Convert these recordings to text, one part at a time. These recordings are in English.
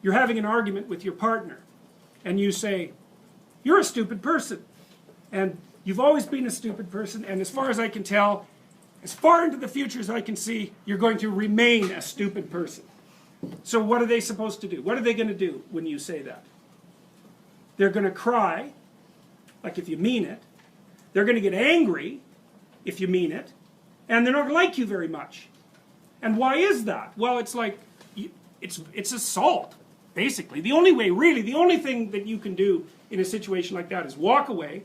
you're having an argument with your partner, and you say, you're a stupid person, and you've always been a stupid person, and as far as I can tell, as far into the future as I can see, you're going to remain a stupid person. So what are they supposed to do? What are they going to do when you say that? They're going to cry, like if you mean it. They're going to get angry, if you mean it. And they're not going to like you very much. And why is that? Well, it's like, it's assault, basically. The only way, really, the only thing that you can do in a situation like that is walk away,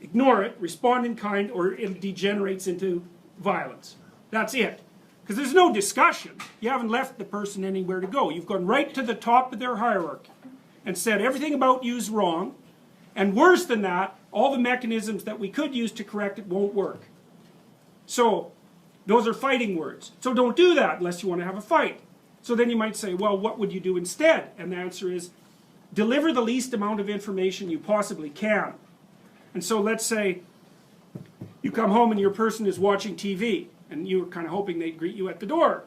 ignore it, respond in kind, or it degenerates into violence. That's it. Because there's no discussion. You haven't left the person anywhere to go. You've gone right to the top of their hierarchy and said everything about you is wrong. And worse than that, all the mechanisms that we could use to correct it won't work. So, those are fighting words. So don't do that unless you want to have a fight. So then you might say, well, what would you do instead? And the answer is, deliver the least amount of information you possibly can. And so let's say you come home and your person is watching TV, and you were kind of hoping they'd greet you at the door.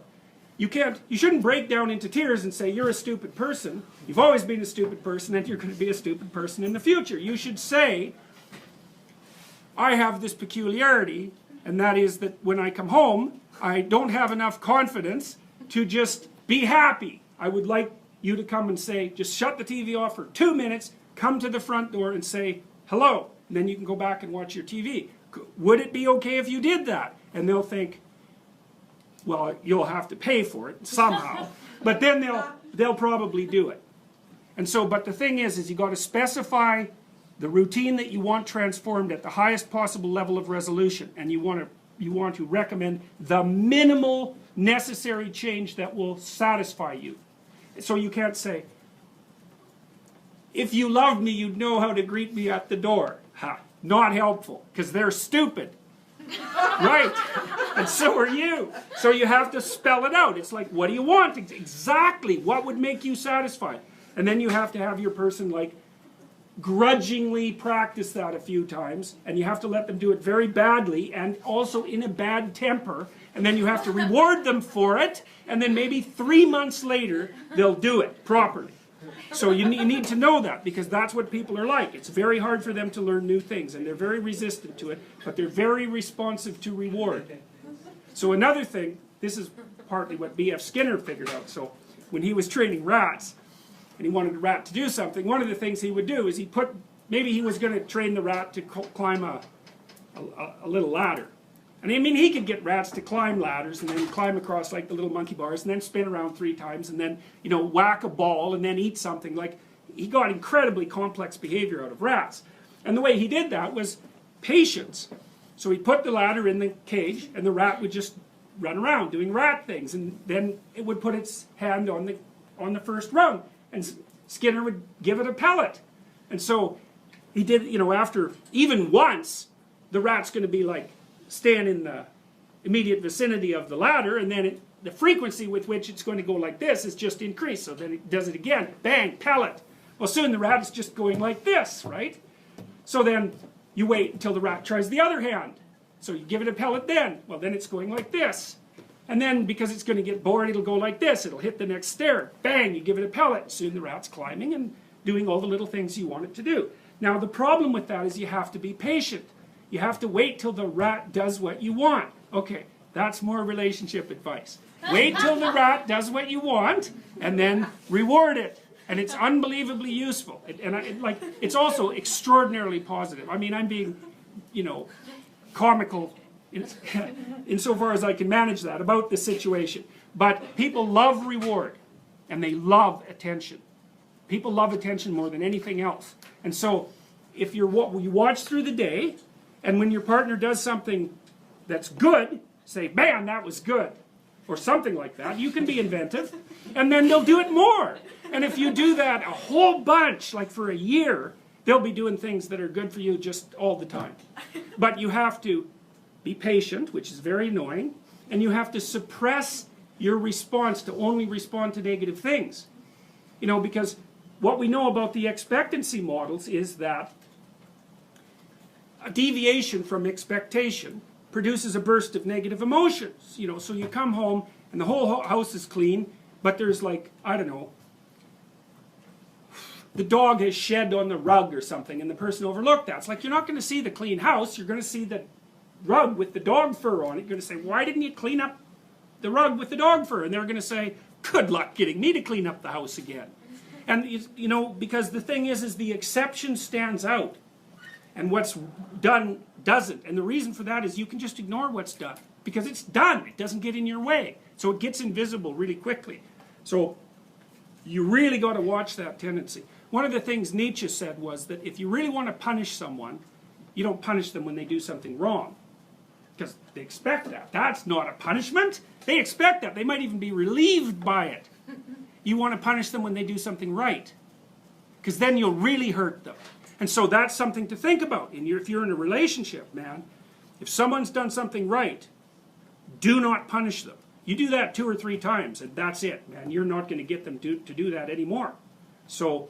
You shouldn't break down into tears and say, you're a stupid person, you've always been a stupid person, and you're going to be a stupid person in the future. You should say, I have this peculiarity, and that is that when I come home, I don't have enough confidence to just be happy. I would like you to come and say, just shut the TV off for 2 minutes, come to the front door and say, hello, and then you can go back and watch your TV. Would it be okay if you did that? And they'll think, well, you'll have to pay for it somehow. But then they'll probably do it. And so, but the thing is you got to specify the routine that you want transformed at the highest possible level of resolution, and you want to recommend the minimal necessary change that will satisfy you. So you can't say, if you loved me, you'd know how to greet me at the door. Ha, not helpful, because they're stupid. Right, and so are you. So you have to spell it out. It's like, what do you want? Exactly, what would make you satisfied? And then you have to have your person like grudgingly practice that a few times, and you have to let them do it very badly and also in a bad temper, and then you have to reward them for it, and then maybe 3 months later they'll do it properly. So you need to know that, because that's what people are like. It's very hard for them to learn new things, and they're very resistant to it, but they're very responsive to reward. So another thing, this is partly what B.F. Skinner figured out. So when he was training rats, and he wanted the rat to do something, one of the things he would do is maybe he was going to train the rat to climb a little ladder. And I mean, he could get rats to climb ladders and then climb across like the little monkey bars and then spin around 3 times and then, you know, whack a ball and then eat something. Like, he got incredibly complex behavior out of rats. And the way he did that was patience. So he put the ladder in the cage and the rat would just run around doing rat things, and then it would put its hand on the first rung, and Skinner would give it a pellet. And so he did, you know, after even once, the rat's going to be like, stand in the immediate vicinity of the ladder, and then the frequency with which it's going to go like this is just increased. So then it does it again, bang, pellet. Well, soon the rat is just going like this, right? So then you wait until the rat tries the other hand. So you give it a pellet then. Well, then it's going like this. And then, because it's going to get bored, it'll go like this. It'll hit the next stair. Bang, you give it a pellet. Soon the rat's climbing and doing all the little things you want it to do. Now, the problem with that is you have to be patient. You have to wait till the rat does what you want. Okay, that's more relationship advice. Wait till the rat does what you want, and then reward it. And it's unbelievably useful. It's also extraordinarily positive. I mean, I'm being, you know, comical insofar as I can manage that about the situation. But people love reward, and they love attention. People love attention more than anything else. And so, if you watch through the day, and when your partner does something that's good, say, man, that was good, or something like that. You can be inventive, and then they'll do it more. And if you do that a whole bunch, like for a year, they'll be doing things that are good for you just all the time. But you have to be patient, which is very annoying, and you have to suppress your response to only respond to negative things. You know, because what we know about the expectancy models is that a deviation from expectation produces a burst of negative emotions. You know, so you come home and the whole house is clean, but there's like, I don't know, the dog has shed on the rug or something and the person overlooked that. It's like, you're not going to see the clean house, you're going to see the rug with the dog fur on it. You're going to say, why didn't you clean up the rug with the dog fur? And they're going to say, good luck getting me to clean up the house again. And, you know, because the thing is the exception stands out. And what's done doesn't. And the reason for that is you can just ignore what's done. Because it's done. It doesn't get in your way. So it gets invisible really quickly. So you really got to watch that tendency. One of the things Nietzsche said was that if you really want to punish someone, you don't punish them when they do something wrong. Because they expect that. That's not a punishment. They expect that. They might even be relieved by it. You want to punish them when they do something right. Because then you'll really hurt them. And so that's something to think about. If you're in a relationship, man, if someone's done something right, do not punish them. You do that 2 or 3 times, and that's it, man. You're not going to get them to do that anymore. So,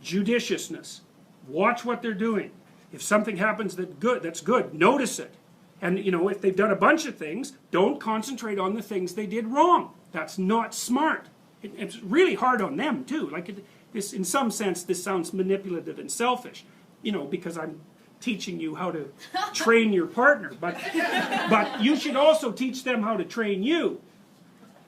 judiciousness. Watch what they're doing. If something happens that's good, notice it. And, you know, if they've done a bunch of things, don't concentrate on the things they did wrong. That's not smart. It's really hard on them, too. Like, in some sense, this sounds manipulative and selfish, you know, because I'm teaching you how to train your partner. But you should also teach them how to train you.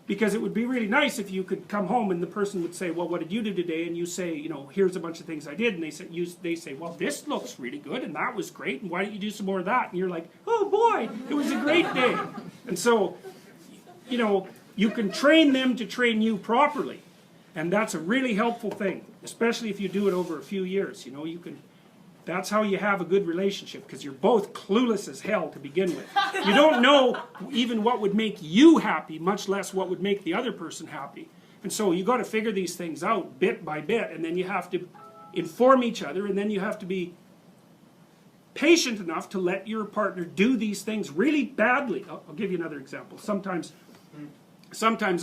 Because it would be really nice if you could come home and the person would say, well, what did you do today? And you say, you know, here's a bunch of things I did. And they say, well, this looks really good, and that was great, and why don't you do some more of that? And you're like, oh boy, it was a great day. And so, you know, you can train them to train you properly. And that's a really helpful thing, especially if you do it over a few years. You know, that's how you have a good relationship, because you're both clueless as hell to begin with. You don't know even what would make you happy, much less what would make the other person happy. And so you got to figure these things out bit by bit, and then you have to inform each other, and then you have to be patient enough to let your partner do these things really badly. I'll give you another example. Sometimes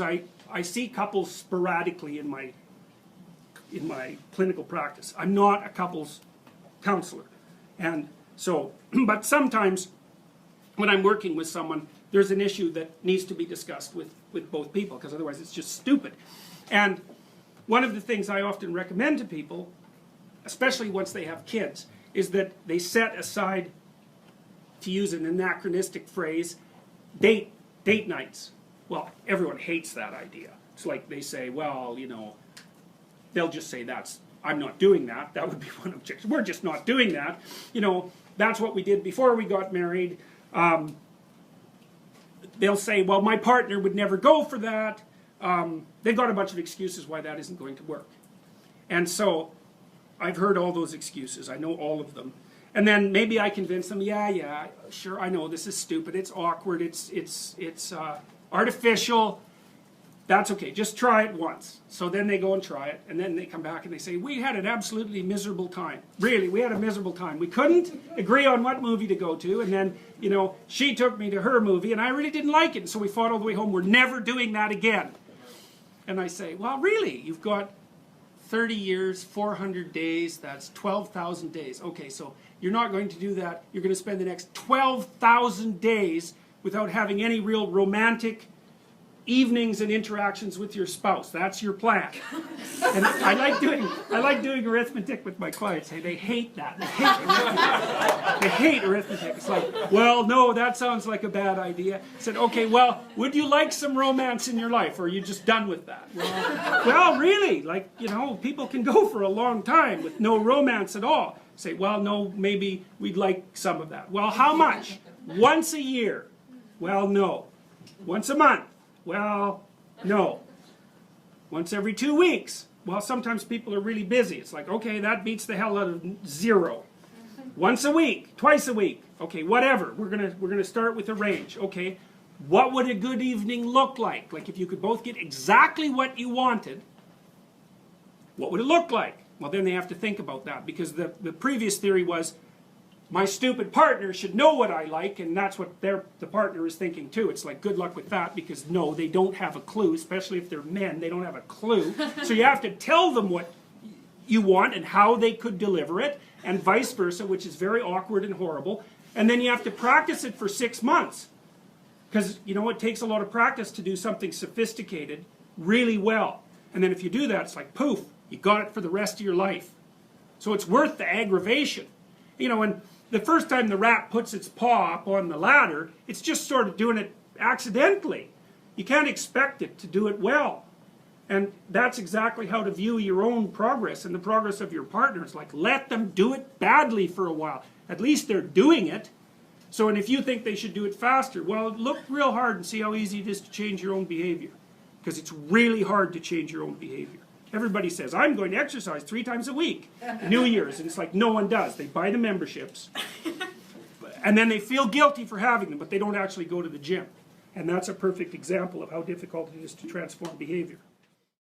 I see couples sporadically in my clinical practice. I'm not a couples counselor. And so, but sometimes when I'm working with someone, there's an issue that needs to be discussed with both people, because otherwise it's just stupid. And one of the things I often recommend to people, especially once they have kids, is that they set aside, to use an anachronistic phrase, date nights. Well, everyone hates that idea. It's like they say, well, you know, they'll just say I'm not doing that. That would be one objection. We're just not doing that. You know, that's what we did before we got married. They'll say, well, my partner would never go for that. They've got a bunch of excuses why that isn't going to work. And so I've heard all those excuses. I know all of them. And then maybe I convince them, yeah, sure, I know this is stupid. It's awkward. It's artificial. That's okay, just try it once. So then they go and try it, and then they come back and they say, we had an absolutely miserable time. Really, we had a miserable time. We couldn't agree on what movie to go to, and then, you know, she took me to her movie, and I really didn't like it, and so we fought all the way home. We're never doing that again. And I say, well, really, you've got 30 years, 400 days, that's 12,000 days. Okay, so you're not going to do that. You're going to spend the next 12,000 days without having any real romantic evenings and interactions with your spouse. That's your plan. And I like doing arithmetic with my clients. Hey, they hate that. They hate arithmetic. It's like, well, no, that sounds like a bad idea. I said, okay, well, would you like some romance in your life, or are you just done with that? Well, really, like, you know, people can go for a long time with no romance at all. Say, well, no, maybe we'd like some of that. Well, how much? Once a year? Well, no. Once a month? Well, no. Once every 2 weeks? Well, sometimes people are really busy. It's like, okay, that beats the hell out of 0. Once a week, twice a week. Okay, whatever. We're gonna start with a range. Okay, what would a good evening look like? Like, if you could both get exactly what you wanted, what would it look like? Well, then they have to think about that, because the previous theory was, my stupid partner should know what I like, and that's what the partner is thinking too. It's like, good luck with that, because no, they don't have a clue, especially if they're men, they don't have a clue. So you have to tell them what you want and how they could deliver it, and vice versa, which is very awkward and horrible. And then you have to practice it for 6 months. Because, you know, it takes a lot of practice to do something sophisticated really well. And then if you do that, it's like, poof, You got it for the rest of your life. So it's worth the aggravation. You know, when the first time the rat puts its paw up on the ladder, it's just sort of doing it accidentally. You can't expect it to do it well. And that's exactly how to view your own progress and the progress of your partners. Like, let them do it badly for a while. At least they're doing it. So, and if you think they should do it faster, well, look real hard and see how easy it is to change your own behavior. Because it's really hard to change your own behavior. Everybody says, I'm going to exercise 3 times a week. New Year's. And it's like, no one does. They buy the memberships. And then they feel guilty for having them, but they don't actually go to the gym. And that's a perfect example of how difficult it is to transform behavior.